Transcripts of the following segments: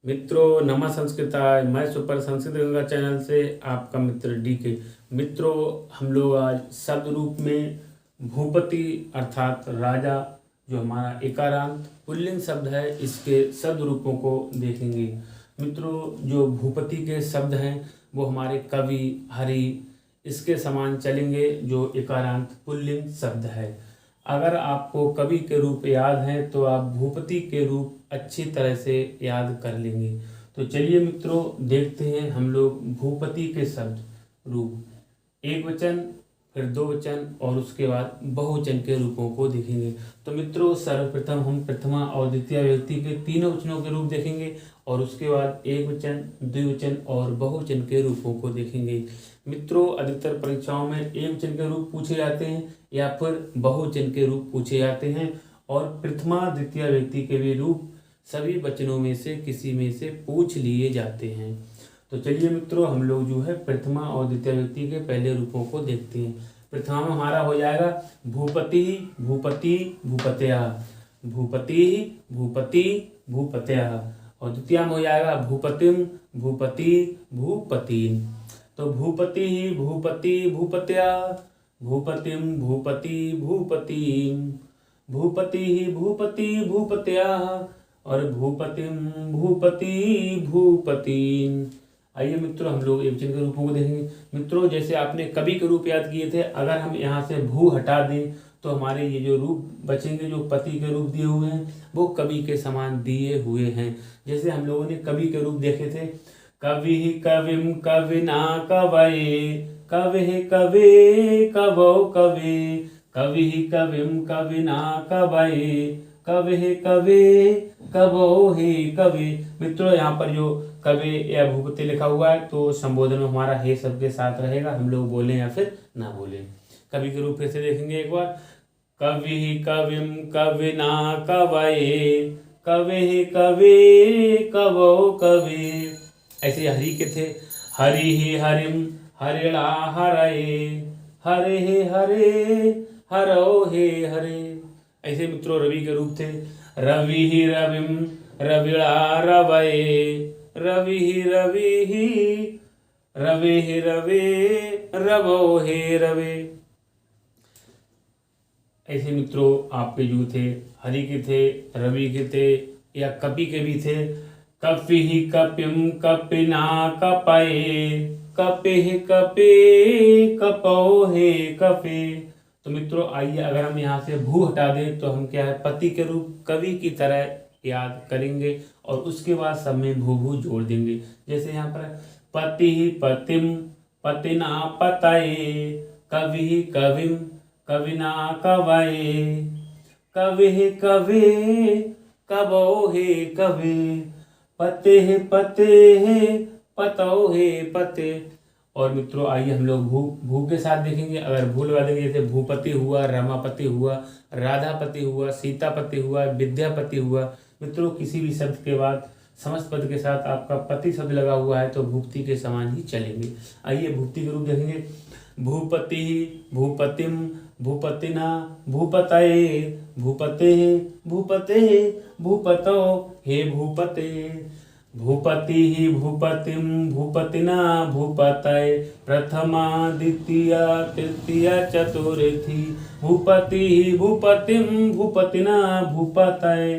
मित्रों नमः संस्कृताय। मैं सुपर संस्कृत गंगा चैनल से आपका मित्र DK। मित्रों हम लोग आज शब्द रूप में भूपति अर्थात राजा जो हमारा एकारांत पुल्लिंग शब्द है इसके शब्द रूपों को देखेंगे। मित्रों जो भूपति के शब्द हैं वो हमारे कवि हरि इसके समान चलेंगे जो एकारांत पुल्लिंग शब्द है। अगर आपको कवि के रूप याद हैं तो आप भूपति के रूप अच्छी तरह से याद कर लेंगे। तो चलिए मित्रों देखते हैं हम लोग भूपति के शब्द रूप एक वचन फिर दो वचन और उसके बाद बहुवचन के रूपों को देखेंगे। तो मित्रों सर्वप्रथम हम प्रथमा और द्वितीय व्यक्ति के तीनों वचनों के रूप देखेंगे और उसके बाद एक वचन द्विवचन और बहुवचन के रूपों को देखेंगे। मित्रों अधिकतर परीक्षाओं में एक वचन के रूप पूछे जाते हैं या फिर बहुवचन के रूप पूछे जाते हैं और प्रथमा द्वितीय व्यक्ति के भी रूप सभी वचनों में से किसी में से पूछ लिए जाते हैं। तो चलिए मित्रों हम लोग जो है प्रथमा और द्वितीय व्यक्ति के पहले रूपों को देखते हैं। प्रथमा में हमारा हो जाएगा भूपति भूपति भूपतया, भूपति भूपति भूपतया और द्वितीय में हो जाएगा भूपतिम भूपति भूपतिन। तो भूपति भूपति भूपतया, भूपतिम भूपति भूपतिम, भूपति भूपति भूपतया और भूपतिम भूपति भूपतिन। आइए मित्रों हम लोग एक वचन के रूपों को देखेंगे। मित्रों जैसे आपने कवि के रूप याद किए थे, अगर हम यहाँ से भू हटा दें तो हमारे ये जो रूप बचेंगे जो पति के रूप दिए हुए हैं वो कवि के समान दिए हुए हैं। जैसे हम लोगों ने कवि के रूप देखे थे, कवि कविम कविना कवये, कवि कवे कवो कवे, कवि कविम कविना कवये, कवि कवे कवो हे कवि। मित्रों यहाँ पर जो कवि या भूपति लिखा हुआ है तो संबोधन में हमारा हे शब्द के साथ रहेगा, हम लोग बोलें या फिर ना बोलें। कवि के रूप फिर से देखेंगे एक बार, कवि कविम कविना कवये, कवि कवे कवो कवे। ऐसे हरि के थे, हरि ही हरिम हरिणा हरये, हरे हे हरे हरो हे हरे। ऐसे मित्रों रवि के रूप थे, रवि ही रविम रविड़ा रवये, रवि ही रवे रवो हे रवे। ऐसे मित्रों आपके जो थे हरि के थे, रवि के थे या कपि के भी थे, कपि ही कपिम कपिना कपये, कपि कपे कपो हे कपे। तो मित्रों आइए अगर हम यहाँ से भू हटा दें तो हम क्या है पति के रूप कवि की तरह याद करेंगे और उसके बाद सब में भू भू जोड़ देंगे। जैसे यहाँ पर पति पतिम पतिना पतये, कवि कविम कविना कवये, कवि कवे कवो हे कवे, पते पतो हे पते। और मित्रों आइए हम लोग भू के साथ देखेंगे। अगर भू लगा देंगे जैसे भूपति हुआ, रमापति हुआ, राधापति हुआ, सीतापति हुआ, विद्यापति हुआ। मित्रों किसी भी शब्द के बाद समस्त पद के साथ आपका पति शब्द लगा हुआ है तो भूपति के समान ही चलेंगे। आइए भूपति के रूप देखेंगे, भूपति भूपतिम भूपतिना भूपतये, भूपते भूपते भूपतो हे भूपते, भूपति ही भूपतिम भूपतिना भूपतये, प्रथमा द्वितीय तृतीय चतुर्थी, भूपति ही भूपतिम भूपतिना भूपतये,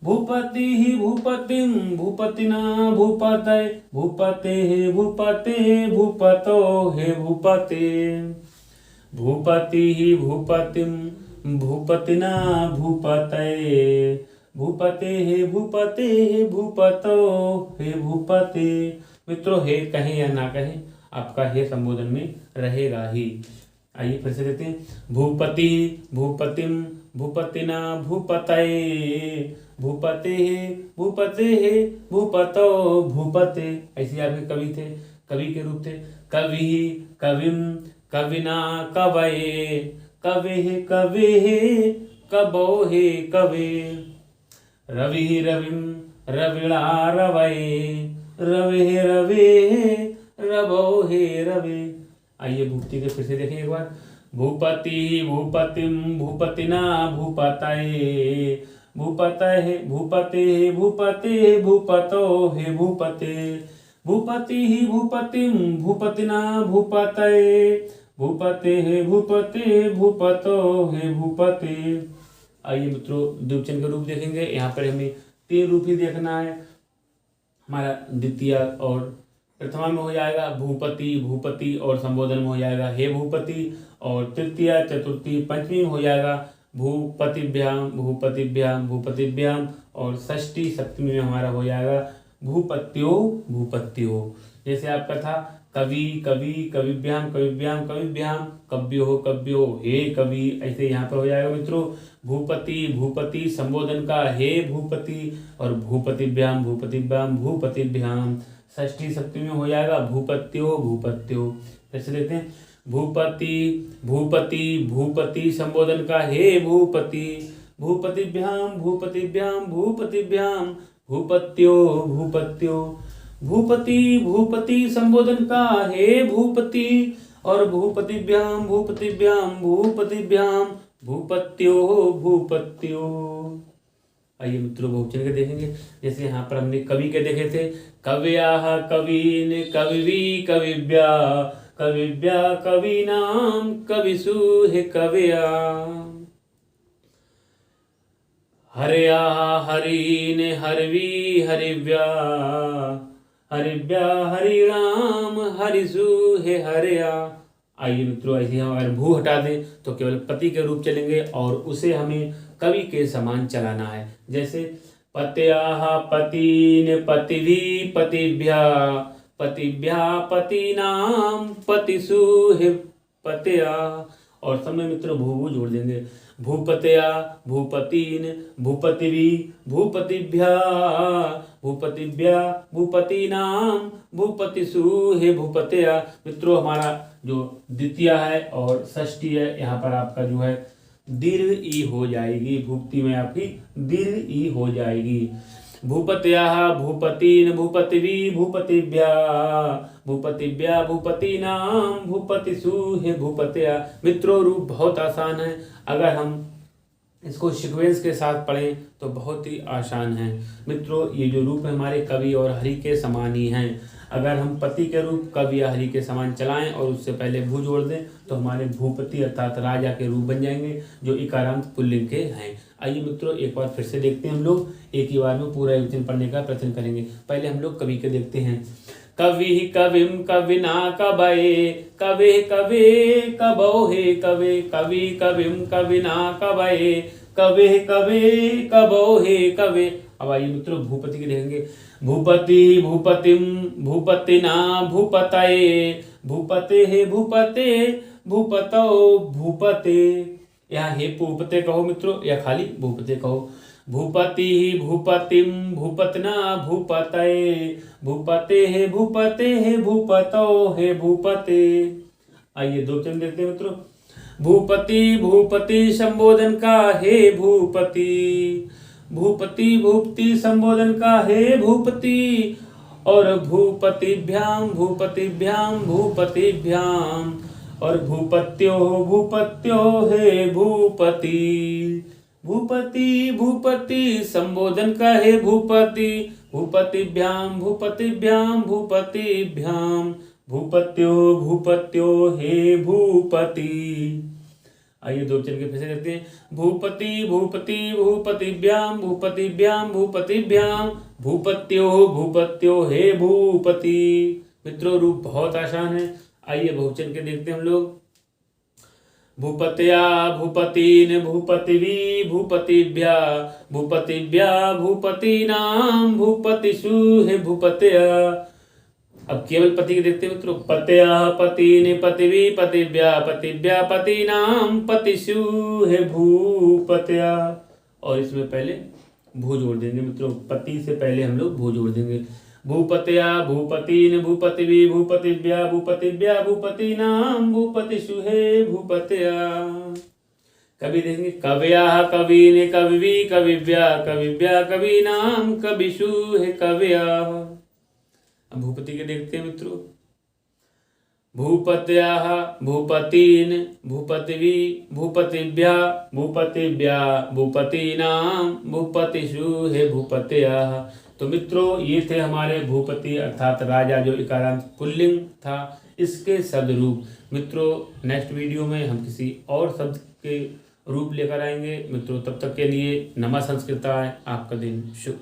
भूपति ही भूपतिम भूपतिना भूपतये, भूपते हे भूपते भूपतो हे भूपते, भूपति ही भूपतिम भूपतिना भूपतये, भूपते हे भूपतो हे भूपते। मित्रों हे कहें या ना कहें आपका हे संबोधन में रहेगा ही। आइए फिर से देखते हैं, भूपति भूपतिम भूपतिना भूपतये, भूपते हे भूपतो भूपते। ऐसे आपके कवि थे, कवि के रूप थे, कवि कविम कविना कवये, कवि कवे कबो हे कवे, रवि रविम रविड़ा रवये, रवे रवो हे रवे। आइए भूपति के फिर से देखें एक बार, भूपति भूपतिम भूपतिना भूपतये, भूपतये भूपते भूपते भूपतो हे भूपते भूपति भूपतिं भूपतिना भूपतये भूपते भूपते भूपतो हे भूपते। आइए मित्रों द्विवचन का रूप देखेंगे। यहाँ पर हमें 3 रूप ही देखना है। हमारा द्वितीय और प्रथमा में हो जाएगा भूपति भूपति और संबोधन में हो जाएगा हे भूपति, और तृतीय चतुर्थी पंचमी में हो जाएगा भूपतिभ्याम भूपतिभ्याम भूपतिभ्याम, और षष्ठी सप्तमी में हमारा हो जाएगा भूपत्यो भूपत्यो। जैसे आपका था कवि कवि कविभ्याम कविभ्याम कविभ्याम, कव्यो कव्यो हे कवि, ऐसे यहाँ पर हो जाएगा मित्रों भूपति भूपति संबोधन का हे भूपति, और भूपतिभ्याम भूपतिभ्याम भूपतिभ्याम। षष्ठी सप्तमी में हो जाएगा भूपत्यो भूपत्यो। कैसे देखते हैं भूपति भूपति भूपति संबोधन का हे भूपति, भूपतिभ्याम भूपतिभ्याम भूपतिभ्याम भूपत्यो भूपत्यो। भूपति भूपति संबोधन का हे भूपति, और भूपतिभ्याम भूपतिभ्याम भूपतिभ्याम भूपत्यो भूपत्यो। आइए मित्रों बहुवचन के देखेंगे। जैसे यहाँ पर हमने कवि के देखे थे कव्याः कवीन कविवी कविव्या कविव्या कवीनाम कविषु हे कवया। हरयाः हरीन हरवी हरिव्या हरिव्या हरिणाम हरिषु हे हरया। आइए मित्रों ऐसे हम अगर भू हटा दें तो केवल पति के रूप चलेंगे और उसे हमें कवि के समान चलाना है। जैसे पत्याः पतीन पतिवी पतिभ्या पतिभ्या पतीनाम पतिषु हे पतया, और समय मित्रों भू जोड़ देंगे भूपतया भूपतीन भूपतिवी भूपतिभ्या भूपतिभ्या भूपतीनाम भूपतिषु हे भूपतया। मित्रों हमारा जो द्वितीय है और षष्ठी है यहाँ पर आपका जो है दीर्घ ई हो जाएगी, भूपति में आपकी दीर्घ ई हो जाएगी। भूपत्याः भूपतीन भूपतिवी भूपतिभ्या भूपतिभ्या भूपतीनाम भूपतिषु हे भूपतया। मित्रों रूप बहुत आसान है, अगर हम इसको सीक्वेंस के साथ पढ़ें तो बहुत ही आसान है। मित्रों ये जो रूप है हमारे कवि और हरि के समान ही हैं। अगर हम पति के रूप कवि या हरि के समान चलाएं और उससे पहले भू जोड़ दें तो हमारे भूपति अर्थात राजा के रूप बन जाएंगे जो इकारांत पुल्लिंग के हैं। आइए मित्रों एक बार फिर से देखते हैं। हम लोग एक ही बार में पूरा वचन पढ़ने का प्रयत्न करेंगे। पहले हम लोग कवि के देखते हैं। कवि कविम कविना कवये कवे कवे कबो हे कवे कवि कविम कविना कवये कवे कवे कबो हे कवे। अब आइए मित्रों भूपति के देखेंगे। भूपति भूपतिम भूपतिना भूपतये भूपते हे भूपते भूपतो भूपते। यहाँ हे भूपते कहो मित्रों या खाली भूपते कहो। भूपति भूपतिम भूपतना भूपतये भूपते हे भूपतो हे भूपते। आइए दो वचन देखते हैं मित्रों। भूपति भूपति संबोधन का हे भूपति भूपति भूपति संबोधन का हे भूपति, और भूपतिभ्याम भूपतिभ्याम भूपतिभ्याम, और भूपत्यो भूपत्यो हे भूपति भूपति भूपति संबोधन का हे भूपति भूपतिभ्याम भूपतिभ्याम भूपतिभ्याम भूपत्यो भूपत्यो हे भूपति। आइए दो वचन के फिर से करते हैं। भूपति भूपति भूपतिभ्याम भूपतिभ्याम भूपतिभ्याम भूपत्यो भूपत्यो हे भूपति। मित्रों रूप बहुत आसान है। आइए बहुवचन के देखते हैं हम लोग। भूपत्या भूपतीन भूपतिवी भूपतिभ्या भूपतिभ्या भूपतीनाम भूपतिषु हे भूपतया। अब केवल पति के देखते हैं मित्रों। पत्या पतीन पतिवी पतिभ्या पतिभ्या पतीनाम पतिषु हे भूपतया, और इसमें पहले भू जोड़ देंगे मित्रों। पति से पहले हम लोग भू जोड़ देंगे। भूपत्या भूपतीन भूपतिवी भूपतिभ्या भूपतिभ्या भूपतीनाम भूपतिषु हे भूपतया। कवि देखेंगे। कव्याः कवीन कविवी कविव्या कविव्या कवीनाम कविषु हे कव्याः। अब भूपति के देखते हैं मित्रों। भूपत्याः भूपतीन् भूपतिवी भूपतिभ्या भूपतिभ्या भूपतीनां भूपतिषु हे भूपतयः। तो मित्रों ये थे हमारे भूपति अर्थात राजा जो इकारांत पुल्लिंग था, इसके शब्द रूप। मित्रों नेक्स्ट वीडियो में हम किसी और शब्द के रूप लेकर आएंगे। मित्रों तब तक के लिए नमः संस्कृताय, आपका दिन शुभ।